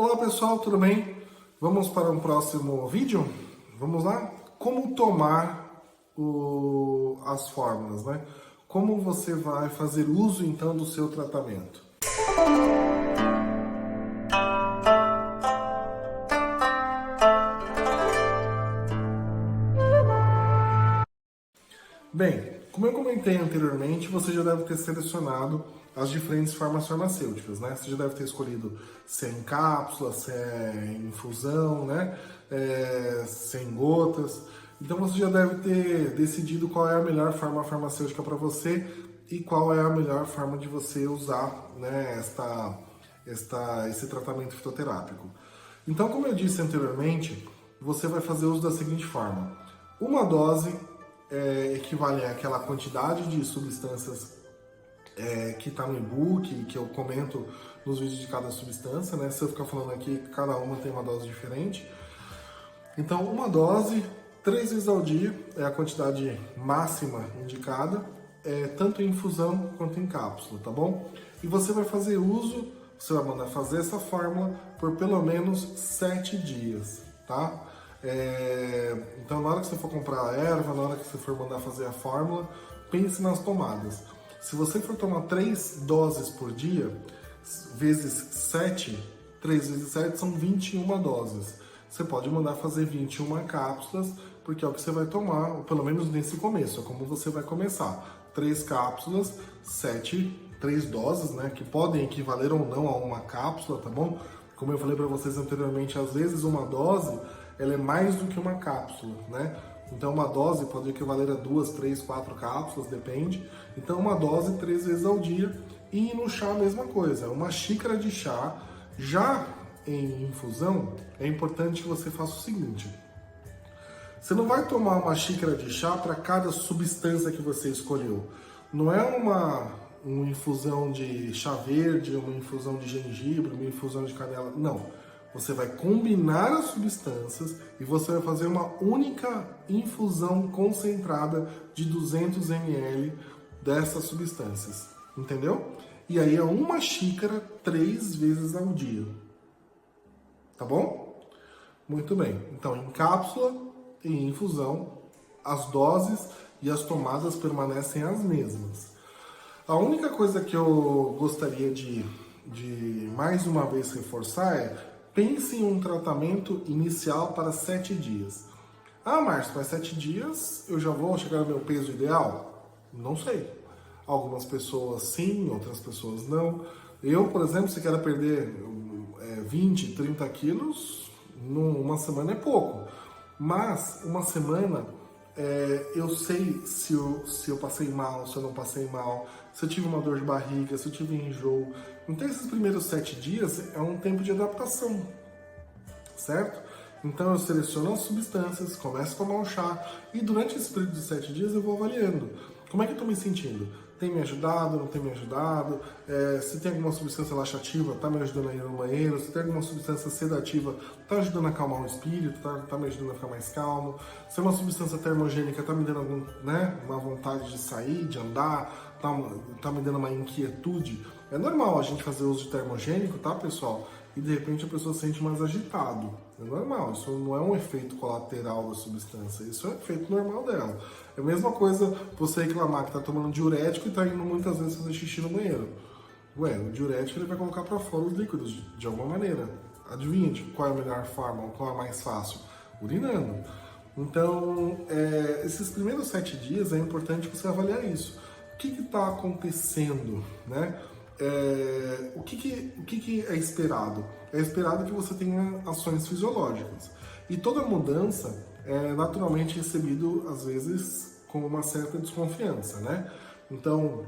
Olá pessoal, tudo bem? Vamos para um próximo vídeo? Vamos lá? Como tomar as fórmulas, né? Como você vai fazer uso então do seu tratamento? Bem, como eu comentei anteriormente, você já deve ter selecionado as diferentes formas farmacêuticas, né? Você já deve ter escolhido se é em cápsula, se é em infusão, né? Se é em gotas. Então você já deve ter decidido qual é a melhor forma farmacêutica para você e qual é a melhor forma de você usar, né, esse tratamento fitoterápico. Então, como eu disse anteriormente, você vai fazer uso da seguinte forma. Uma dose equivale àquela quantidade de substâncias que está no e-book, que eu comento nos vídeos de cada substância, né? Se eu ficar falando aqui, cada uma tem uma dose diferente. Então, uma dose, 3 vezes ao dia, é a quantidade máxima indicada, tanto em infusão quanto em cápsula, tá bom? E você vai fazer uso, você vai mandar fazer essa fórmula por pelo menos 7 dias, tá? Então, na hora que você for comprar a erva, na hora que você for mandar fazer a fórmula, pense nas tomadas. Se você for tomar 3 doses por dia, vezes 7, 3 vezes 7 são 21 doses. Você pode mandar fazer 21 cápsulas, porque é o que você vai tomar, ou pelo menos nesse começo, é como você vai começar. 3 cápsulas, 3 doses, né, que podem equivaler ou não a uma cápsula, tá bom? Como eu falei para vocês anteriormente, às vezes uma dose, ela é mais do que uma cápsula, né? Então uma dose pode equivaler a 2, 3, 4 cápsulas, depende. Então uma dose 3 vezes ao dia. E no chá a mesma coisa, uma xícara de chá. Já em infusão, é importante que você faça o seguinte. Você não vai tomar uma xícara de chá para cada substância que você escolheu. Não é uma infusão de chá verde, uma infusão de gengibre, uma infusão de canela. Não. Você vai combinar as substâncias e você vai fazer uma única infusão concentrada de 200 ml dessas substâncias. Entendeu? E aí é uma xícara 3 vezes ao dia. Tá bom? Muito bem. Então, em cápsula e em infusão, as doses e as tomadas permanecem as mesmas. A única coisa que eu gostaria de mais uma vez reforçar é: pense em um tratamento inicial para 7 dias. Ah, Márcio, mas 7 dias eu já vou chegar no meu peso ideal? Não sei. Algumas pessoas sim, outras pessoas não. Eu, por exemplo, se quero perder 20, 30 quilos, numa semana é pouco. Mas uma semana eu sei se eu passei mal, se eu não passei mal, se eu tive uma dor de barriga, se eu tive enjoo. Então esses primeiros 7 dias é um tempo de adaptação, certo? Então eu seleciono as substâncias, começo a tomar um chá e durante esse período de 7 dias eu vou avaliando. Como é que eu estou me sentindo? Tem me ajudado, não tem me ajudado? Se tem alguma substância laxativa, está me ajudando a ir no banheiro? Se tem alguma substância sedativa, está ajudando a acalmar o espírito, está me ajudando a ficar mais calmo? Se é uma substância termogênica, está me dando uma vontade de sair, de andar, está me dando uma inquietude? É normal a gente fazer uso de termogênico, tá, pessoal? E de repente a pessoa se sente mais agitado. É normal, isso não é um efeito colateral da substância, isso é um efeito normal dela. É a mesma coisa você reclamar que está tomando diurético e está indo muitas vezes fazer xixi no banheiro. Ué, o diurético ele vai colocar para fora os líquidos de alguma maneira. Adivinha qual é a melhor forma, qual é a mais fácil? Urinando. Então, esses primeiros 7 dias é importante você avaliar isso. O que está acontecendo, né? O que é esperado? É esperado que você tenha ações fisiológicas. E toda mudança é naturalmente recebido, às vezes, com uma certa desconfiança, né? Então,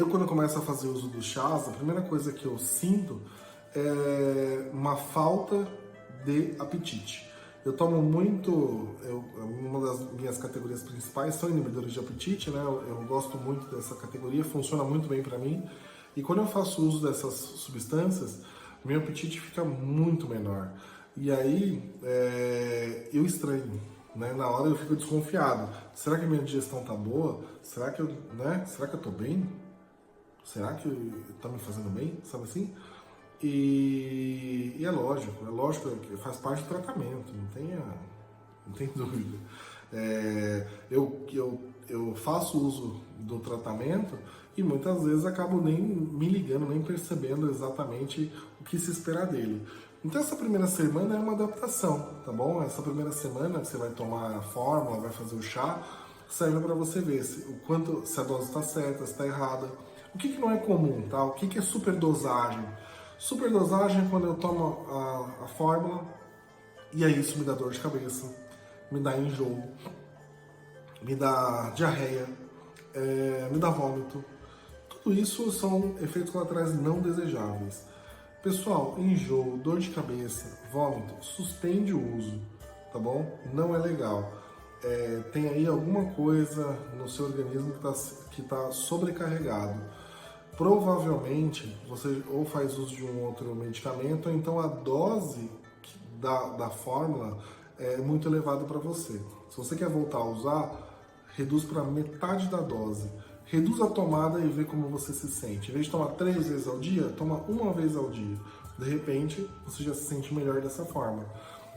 quando começo a fazer uso dos chás, a primeira coisa que eu sinto é uma falta de apetite. Eu tomo muito, uma das minhas categorias principais são inibidores de apetite, né? Eu gosto muito dessa categoria, funciona muito bem para mim. E quando eu faço uso dessas substâncias, meu apetite fica muito menor. E aí eu estranho, né? Na hora eu fico desconfiado. Será que a minha digestão tá boa? Será que eu tô bem? Será que tá me fazendo bem? Sabe assim? E é lógico que faz parte do tratamento, não tem dúvida. Eu faço uso do tratamento e muitas vezes acabo nem me ligando, nem percebendo exatamente o que se esperar dele. Então essa primeira semana é uma adaptação, tá bom? Essa primeira semana que você vai tomar a fórmula, vai fazer o chá, serve para você ver se a dose está certa, se está errada. O que não é comum, tá? O que é superdosagem? Superdosagem é quando eu tomo a fórmula e aí isso me dá dor de cabeça, me dá enjoo, me dá diarreia, me dá vômito. Tudo isso são efeitos colaterais não desejáveis. Pessoal, enjoo, dor de cabeça, vômito, suspende o uso, tá bom? Não é legal. Tem aí alguma coisa no seu organismo que tá sobrecarregado. Provavelmente você ou faz uso de um outro medicamento, ou então a dose da fórmula é muito elevada para você. Se você quer voltar a usar, reduz para metade da dose. Reduz a tomada e vê como você se sente. Em vez de tomar 3 vezes ao dia, toma uma vez ao dia. De repente, você já se sente melhor dessa forma.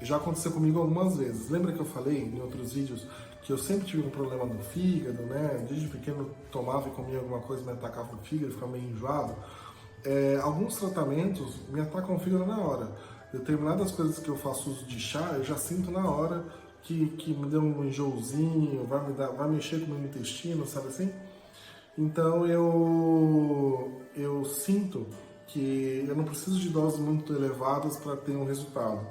Já aconteceu comigo algumas vezes. Lembra que eu falei em outros vídeos que eu sempre tive um problema no fígado, né? Desde pequeno tomava e comia alguma coisa, me atacava o fígado, ficava meio enjoado. Alguns tratamentos me atacam o fígado na hora. Determinadas coisas que eu faço uso de chá, eu já sinto na hora que me deu um enjoozinho, vai mexer com o meu intestino, sabe assim? Então eu sinto que eu não preciso de doses muito elevadas para ter um resultado.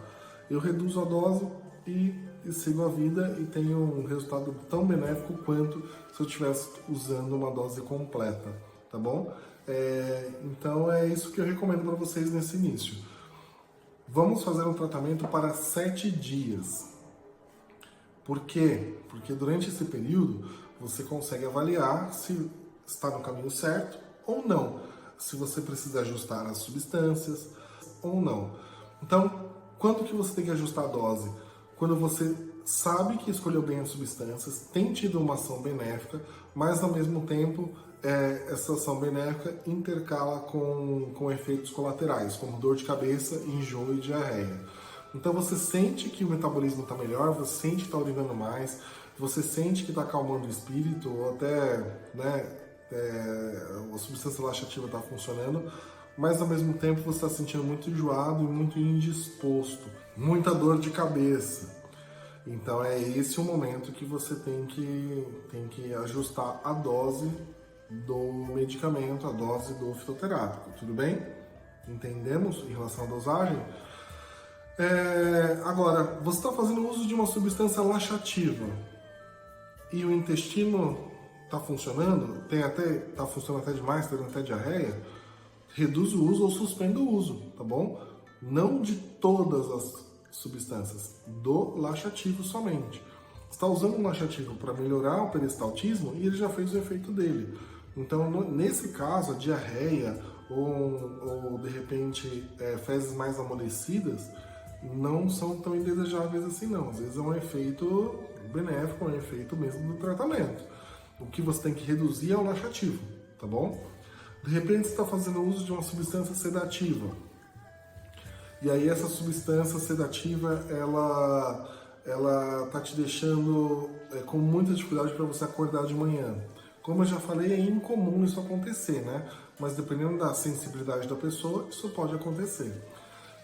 Eu reduzo a dose e sigo a vida e tenho um resultado tão benéfico quanto se eu estivesse usando uma dose completa, tá bom? Então é isso que eu recomendo para vocês nesse início. Vamos fazer um tratamento para 7 dias. Por quê? Porque durante esse período você consegue avaliar se está no caminho certo ou não, se você precisa ajustar as substâncias ou não. Então, quando que você tem que ajustar a dose? Quando você sabe que escolheu bem as substâncias, tem tido uma ação benéfica, mas ao mesmo tempo essa ação benéfica intercala com efeitos colaterais, como dor de cabeça, enjoo e diarreia. Então você sente que o metabolismo está melhor, você sente que está urinando mais, você sente que está acalmando o espírito, ou até a substância laxativa está funcionando, mas ao mesmo tempo você está se sentindo muito enjoado e muito indisposto, muita dor de cabeça. Então é esse o momento que você tem que ajustar a dose do medicamento, a dose do fitoterápico, tudo bem? Entendemos em relação à dosagem? Agora, você está fazendo uso de uma substância laxativa e o intestino está funcionando, está funcionando até demais, está dando até diarreia, reduz o uso ou suspenda o uso, tá bom? Não de todas as substâncias, do laxativo somente. Você está usando um laxativo para melhorar o peristaltismo e ele já fez o efeito dele. Então, nesse caso, a diarreia ou de repente fezes mais amolecidas não são tão indesejáveis assim não. Às vezes é um efeito benéfico, é um efeito mesmo do tratamento. O que você tem que reduzir é o laxativo, tá bom? De repente você está fazendo uso de uma substância sedativa. E aí essa substância sedativa, ela tá te deixando com muita dificuldade para você acordar de manhã. Como eu já falei, é incomum isso acontecer, né? Mas dependendo da sensibilidade da pessoa, isso pode acontecer.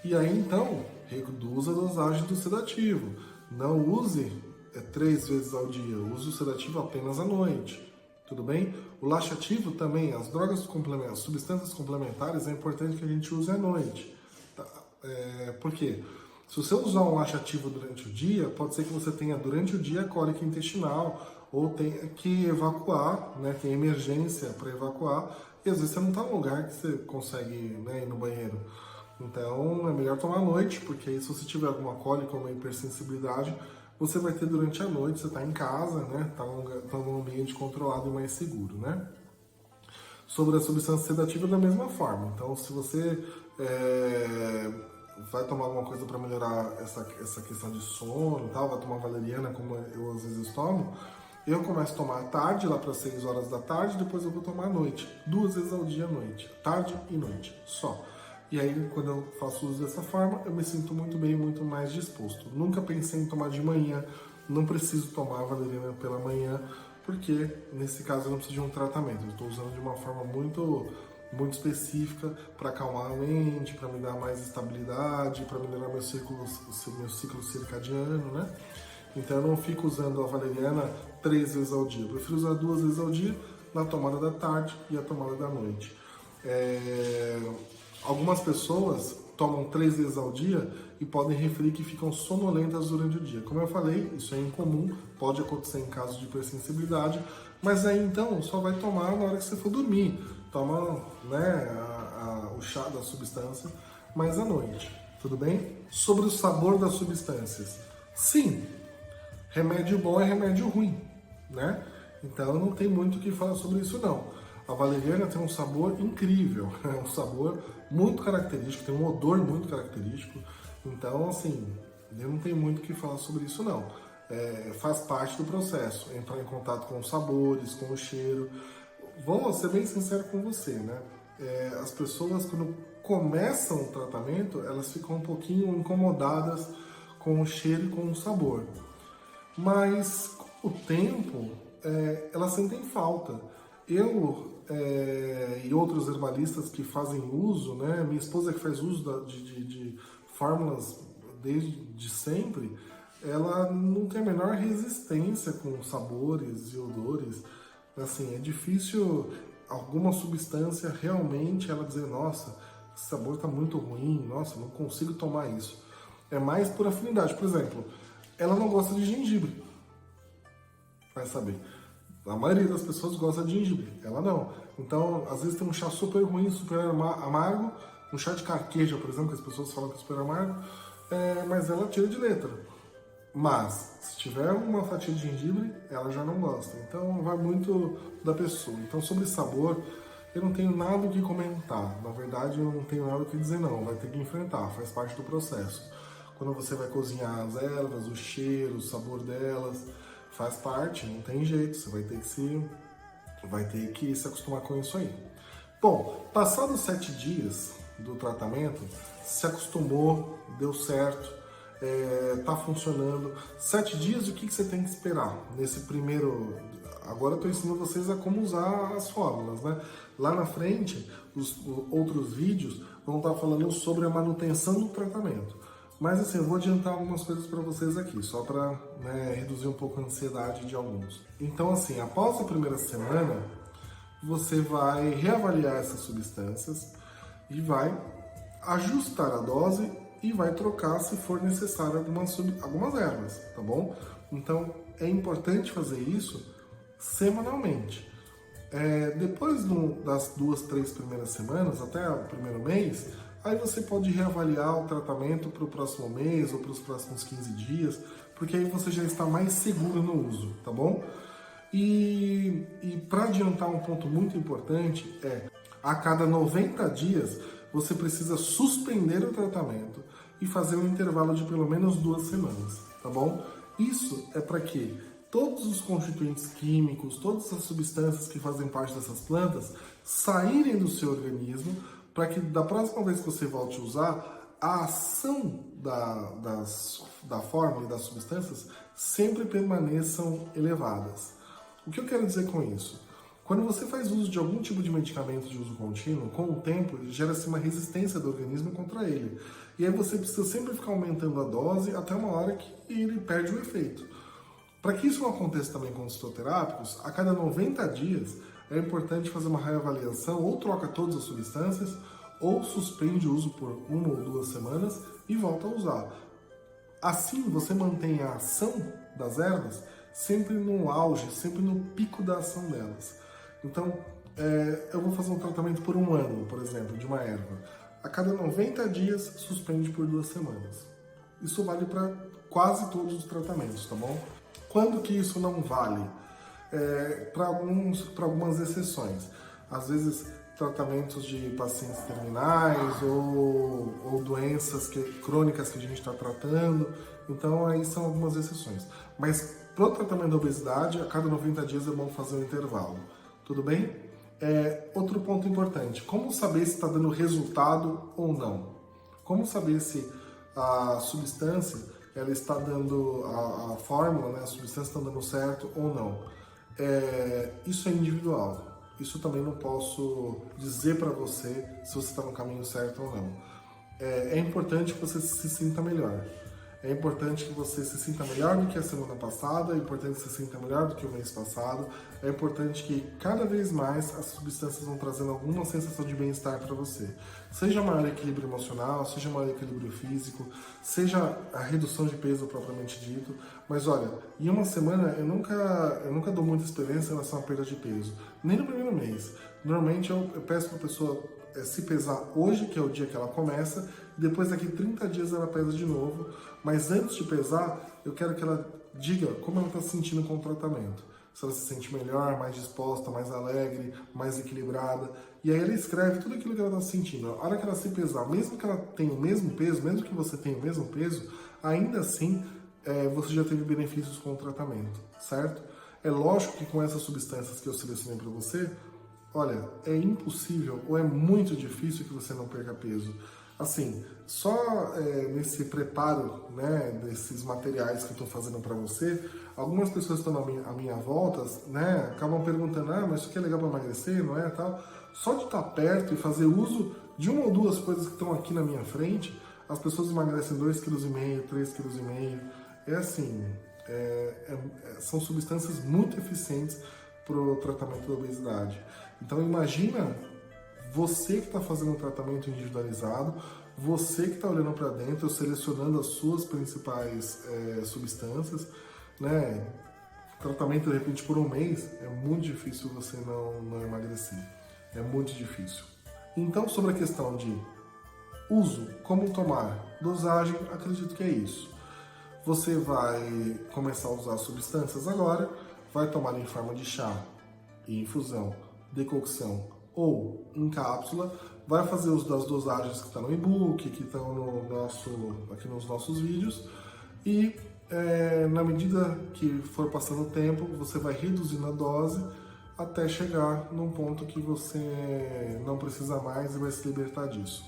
E aí então, reduza a dosagem do sedativo. Não use 3 vezes ao dia, use o sedativo apenas à noite. Tudo bem? O laxativo também, as drogas complementares, as substâncias complementares, é importante que a gente use à noite. Tá? Por quê? Se você usar um laxativo durante o dia, pode ser que você tenha durante o dia cólica intestinal ou tenha que evacuar, né, tenha emergência para evacuar e às vezes você não está num lugar que você consegue, né, ir no banheiro. Então é melhor tomar à noite, porque aí se você tiver alguma cólica ou uma hipersensibilidade, você vai ter durante a noite, você está em casa, né, está num ambiente controlado e mais seguro, né? Sobre a substância sedativa da mesma forma. Então se você vai tomar alguma coisa para melhorar essa questão de sono e tal, vai tomar valeriana, como eu às vezes tomo, eu começo a tomar à tarde, lá para 6 horas da tarde, depois eu vou tomar à noite, 2 vezes ao dia à noite, tarde e noite, só. E aí, quando eu faço uso dessa forma, eu me sinto muito bem, muito mais disposto. Nunca pensei em tomar de manhã, não preciso tomar a valeriana pela manhã, porque nesse caso eu não preciso de um tratamento. Eu estou usando de uma forma muito específica para acalmar a mente, para me dar mais estabilidade, para melhorar meu ciclo circadiano, né? Então eu não fico usando a valeriana 3 vezes ao dia. Eu prefiro usar 2 vezes ao dia, na tomada da tarde e a tomada da noite. Algumas pessoas tomam 3 vezes ao dia e podem referir que ficam sonolentas durante o dia. Como eu falei, isso é incomum, pode acontecer em casos de hipersensibilidade, mas aí então só vai tomar na hora que você for dormir. Toma, né, o chá da substância, mas à noite, tudo bem? Sobre o sabor das substâncias. Sim, remédio bom é remédio ruim, né? Então não tem muito o que falar sobre isso não. A valeriana tem um sabor incrível, é um sabor muito característico, tem um odor muito característico. Então, assim, eu não tenho muito o que falar sobre isso não. Faz parte do processo, entrar em contato com os sabores, com o cheiro. Vou ser bem sincero com você, né? As pessoas, quando começam o tratamento, elas ficam um pouquinho incomodadas com o cheiro e com o sabor. Mas, com o tempo, elas sentem falta. Eu e outros herbalistas que fazem uso, né? Minha esposa que faz uso de fórmulas desde sempre, ela não tem a menor resistência com sabores e odores. Assim, é difícil alguma substância realmente ela dizer, nossa, esse sabor está muito ruim, nossa, não consigo tomar isso. É mais por afinidade. Por exemplo, ela não gosta de gengibre. Vai saber. A maioria das pessoas gosta de gengibre, ela não. Então, às vezes tem um chá super ruim, super amargo, um chá de carqueja, por exemplo, que as pessoas falam que é super amargo, mas ela tira de letra. Mas, se tiver uma fatia de gengibre, ela já não gosta. Então, vai muito da pessoa. Então, sobre sabor, eu não tenho nada o que comentar. Na verdade, eu não tenho nada o que dizer, não. Vai ter que enfrentar, faz parte do processo. Quando você vai cozinhar as ervas, o cheiro, o sabor delas, faz parte, não tem jeito. Você vai ter que se acostumar com isso aí. Bom, passados 7 dias do tratamento, se acostumou, deu certo, tá funcionando. 7 dias, o que você tem que esperar nesse primeiro? Agora eu estou ensinando vocês a como usar as fórmulas, né? Lá na frente, os outros vídeos vão estar falando sobre a manutenção do tratamento. Mas assim, eu vou adiantar algumas coisas para vocês aqui, só para reduzir um pouco a ansiedade de alguns. Então assim, após a primeira semana, você vai reavaliar essas substâncias e vai ajustar a dose e vai trocar se for necessário algumas ervas, tá bom? Então é importante fazer isso semanalmente. Depois das 2, 3 primeiras semanas, até o primeiro mês, aí você pode reavaliar o tratamento para o próximo mês ou para os próximos 15 dias, porque aí você já está mais seguro no uso, tá bom? E para adiantar um ponto muito importante a cada 90 dias você precisa suspender o tratamento e fazer um intervalo de pelo menos 2 semanas, tá bom? Isso é para que todos os constituintes químicos, todas as substâncias que fazem parte dessas plantas saírem do seu organismo, para que da próxima vez que você volte a usar, a ação da fórmula e das substâncias sempre permaneçam elevadas. O que eu quero dizer com isso? Quando você faz uso de algum tipo de medicamento de uso contínuo, com o tempo gera-se uma resistência do organismo contra ele. E aí você precisa sempre ficar aumentando a dose até uma hora que ele perde o efeito. Para que isso não aconteça também com os fitoterápicos, a cada 90 dias é importante fazer uma reavaliação, ou troca todas as substâncias, ou suspende o uso por 1 ou 2 semanas e volta a usar. Assim você mantém a ação das ervas sempre no auge, sempre no pico da ação delas. Então, eu vou fazer um tratamento por 1 ano, por exemplo, de uma erva. A cada 90 dias, suspende por 2 semanas. Isso vale para quase todos os tratamentos, tá bom? Quando que isso não vale? Para algumas exceções. Às vezes, tratamentos de pacientes terminais ou doenças crônicas que a gente está tratando. Então, aí são algumas exceções. Mas, para o tratamento da obesidade, a cada 90 dias é bom fazer um intervalo. Tudo bem? Outro ponto importante, como saber se está dando resultado ou não? Como saber se a substância ela está dando, a fórmula, né, a substância está dando certo ou não? Isso é individual. Isso também não posso dizer para você se você está no caminho certo ou não. É importante que você se sinta melhor. É importante que você se sinta melhor do que a semana passada, é importante que você se sinta melhor do que o mês passado, é importante que cada vez mais as substâncias vão trazendo alguma sensação de bem-estar para você. Seja maior equilíbrio emocional, seja maior equilíbrio físico, seja a redução de peso propriamente dito. Mas olha, em uma semana eu nunca dou muita experiência em relação à perda de peso, nem no primeiro mês. Normalmente eu peço para a pessoa se pesar hoje, que é o dia que ela começa, e depois daqui 30 dias ela pesa de novo, mas antes de pesar, eu quero que ela diga como ela está se sentindo com o tratamento. Se ela se sente melhor, mais disposta, mais alegre, mais equilibrada, e aí ela escreve tudo aquilo que ela está sentindo. A hora que ela se pesar, mesmo que ela tenha o mesmo peso, mesmo que você tenha o mesmo peso, ainda assim você já teve benefícios com o tratamento, certo? É lógico que com essas substâncias que eu selecionei para você, olha, é impossível ou é muito difícil que você não perca peso. Assim, só nesse preparo, né, desses materiais que eu estou fazendo para você, algumas pessoas que estão à minha volta, né, acabam perguntando, mas isso aqui é legal para emagrecer, não é, tal. Só de estar perto e fazer uso de uma ou duas coisas que estão aqui na minha frente, as pessoas emagrecem 2,5 kg, 3,5 kg. É assim, são substâncias muito eficientes para o tratamento da obesidade. Então imagina você que está fazendo um tratamento individualizado, você que está olhando para dentro, selecionando as suas principais substâncias, né? Tratamento de repente por um mês, é muito difícil você não emagrecer, é muito difícil. Então sobre a questão de uso, como tomar, dosagem, acredito que é isso. Você vai começar a usar substâncias agora, vai tomar em forma de chá, em infusão, decocção ou em cápsula, vai fazer uso das dosagens que estão no e-book, que estão aqui nos nossos vídeos, e na medida que for passando o tempo, você vai reduzindo a dose até chegar num ponto que você não precisa mais e vai se libertar disso.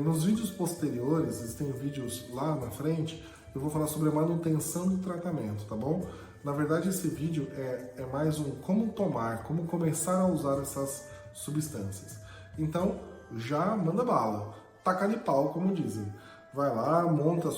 Nos vídeos posteriores, existem vídeos lá na frente, eu vou falar sobre a manutenção do tratamento, tá bom? Na verdade, esse vídeo é mais um como tomar, como começar a usar essas substâncias. Então, já manda bala, taca de pau, como dizem. Vai lá, monta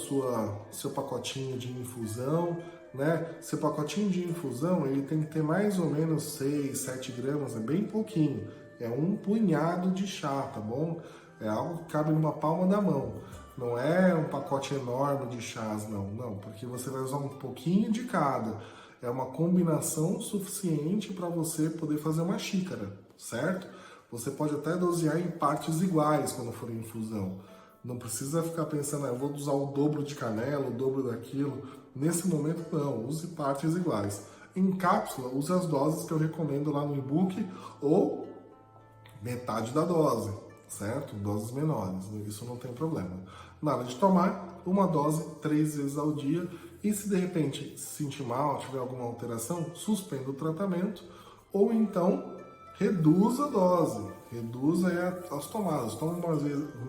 seu pacotinho de infusão, né? Seu pacotinho de infusão, ele tem que ter mais ou menos 6, 7 gramas, é bem pouquinho. É um punhado de chá, tá bom? É algo que cabe numa palma da mão. Não é um pacote enorme de chás, não, porque você vai usar um pouquinho de cada. É uma combinação suficiente para você poder fazer uma xícara, certo? Você pode até dosear em partes iguais quando for em infusão. Não precisa ficar pensando, eu vou usar o dobro de canela, o dobro daquilo. Nesse momento, não, use partes iguais. Em cápsula, use as doses que eu recomendo lá no e-book ou metade da dose, certo? Doses menores, isso não tem problema. Na hora de tomar, uma dose 3 vezes ao dia e se de repente se sentir mal, tiver alguma alteração, suspenda o tratamento ou então reduza a dose, reduza as tomadas, toma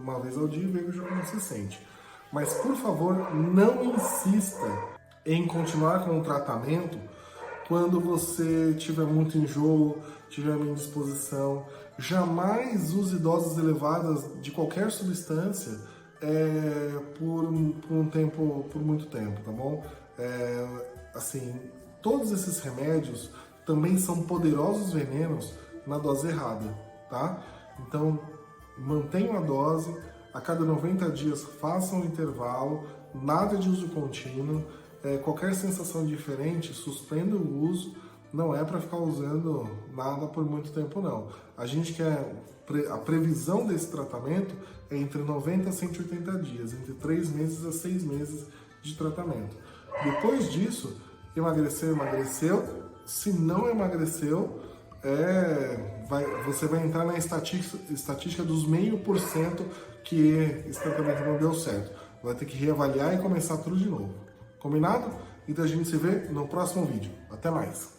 uma vez ao dia e veja como se sente. Mas por favor, não insista em continuar com o tratamento quando você tiver muito enjoo, tiver uma indisposição. Jamais use doses elevadas de qualquer substância por muito tempo, tá bom? Assim, todos esses remédios também são poderosos venenos na dose errada, tá? Então, mantenham a dose, a cada 90 dias façam um intervalo, nada de uso contínuo, qualquer sensação diferente, suspenda o uso, não é para ficar usando nada por muito tempo, não. A gente quer, a previsão desse tratamento é entre 90 a 180 dias, entre 3 meses a 6 meses de tratamento. Depois disso, emagreceu, se não emagreceu, você vai entrar na estatística dos 0,5% que esse tratamento não deu certo. Vai ter que reavaliar e começar tudo de novo. Combinado? Então a gente se vê no próximo vídeo. Até mais!